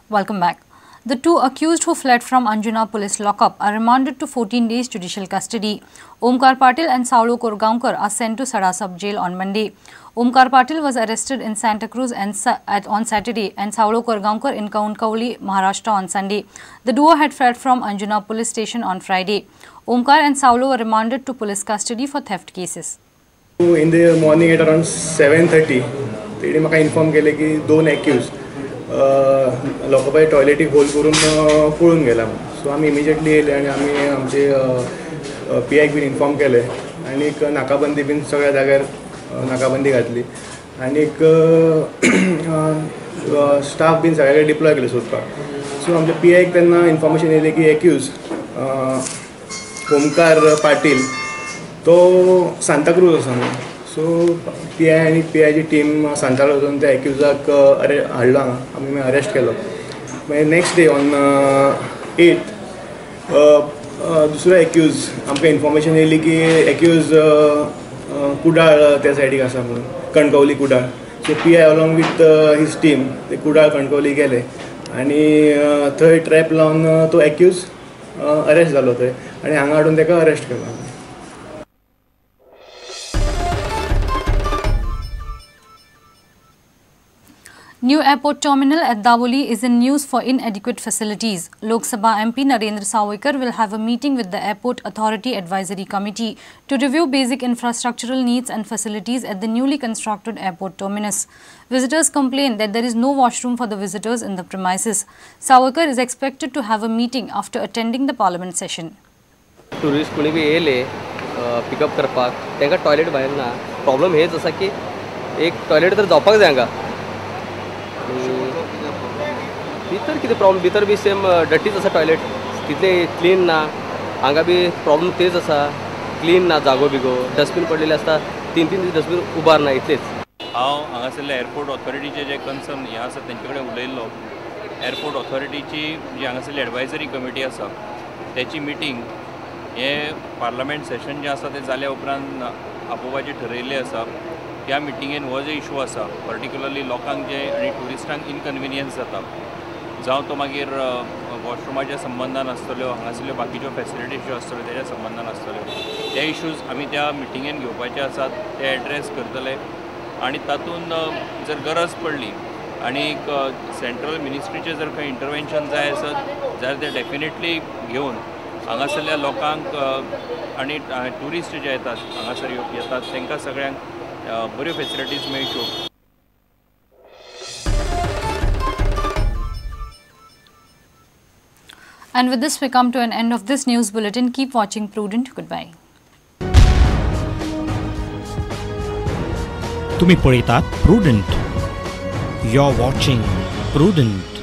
Welcome back. The two accused who fled from Anjuna police lockup are remanded to 14 days judicial custody. Omkar Patil and Saulo Korgaonkar are sent to Sarasap jail on Monday. Omkar Patil was arrested in Santa Cruz on Saturday and Saulo Korgaonkar in Kaunkauli, Maharashtra on Sunday. The duo had fled from Anjuna police station on Friday. Omkar and Saulo were remanded to police custody for theft cases. In the morning at around 7:30, they informed me that two accused लोकांपाई टॉयलेटीक hole करून पळून गेला. So आमी immediately येयले आनी आमी आमचे पीआयक बीन इन्फॉर्म केले आनी नाकाबंदी बीन सगळ्या जाग्यार नाकाबंदी घातली आनी स्टाफ बीन सगळ्याकडे डिप्लॉय केले सोदपाक. सो आमच्या पीआयक तेन्ना इन्फॉर्मेशन येयलें की एक्यूज ओमकार पाटील तो सांताक्रूज आसा म्हणून. सो पीआय आनी पीआयची टीम सांताक्रूज वचून त्या एक्युजाक हाडलो हांगा आमी अरेस्ट केलो. मागीर नेक्स्ट डे ऑन 8th दुसरो एक्यूज आमकां इन्फॉर्मेशन येयली की एक्यूज कुडाळ त्या सायडीक आसा म्हणून, Kankavli Kudal. So PI along with his team ते कुडाळ कणकवली गेले आनी थंय ट्रॅप लावन तो एक्यूज अरेस्ट जालो थंय आनी हांगा हाडून ताका अरेस्ट केलो. New airport terminal at Davoli is in news for inadequate facilities. Lok Sabha MP Narendra Sawoykar will have a meeting with the Airport Authority Advisory Committee to review basic infrastructural needs and facilities at the newly constructed airport terminus. Visitors complain that there is no washroom for the visitors in the premises. Sawoykar is expected to have a meeting after attending the parliament session. Tourist कोणी भी येले pickup करपाक तेंका toilet भायर ना. Problem हेच आसा की एक टॉयलेट तर जावपाक जाय हांगा. भितर कितें प्रॉब्लम, भितर बी सेम डटीच आसा टॉयलेट, तितले क्लीन ना. हांगा बी प्रॉब्लम तेच आसा, क्लीन ना जागो बिगो, डस्टबीन पडलेले आसता, 3-3 दीस डस्टबीन उबारना इतलेच. हांव हांगासरल्या एअरपोर्ट ऑथॉरिटीचे जे कन्सर्न हे आसा तेंचे कडेन उलयल्लो. एअरपोर्ट ऑथॉरिटीची जी हांगासरली एडवायजरी कमिटी आसा त्याची मिटींग हे पार्लमेंट सेशन जे आसा ते जाल्या उपरांत आपोवपाचें ठरयिल्लें आसा. ह्या मिटिंगेन हो जो इशू आसा पर्टिक्युलरली लोकांक जे आनी ट्युरिस्टांक इनकन्विनियन्स जाता जावं तो मागीर वॉशरुमाच्या संबंधान आसतल्यो, हांगासरल्यो बाकीच्यो फॅसिलिटीज ज्यो आसतल्यो तेज्या संबंधान आसतल्यो, ते इशूज आमी त्या मिटिंगेन घेवपाचे आसात, ते एड्रेस करतले. आनी तातूंत जर गरज पडली आनी सेंट्रल मिनिस्ट्रीचें जर खंय इंटरवेन्शन जाय आसत जाल्यार ते डेफिनेटली घेवन हांगासरल्या लोकांक आनी ट्युरिस्ट जे येतात हांगासर येतात तांकां सगळ्यांक बऱ्यो facilities मेळच्यो. And with this we come to an end of this news bulletin. Keep watching Prudent. Goodbye. तुम्ही पळयतात Prudent. You're watching Prudent.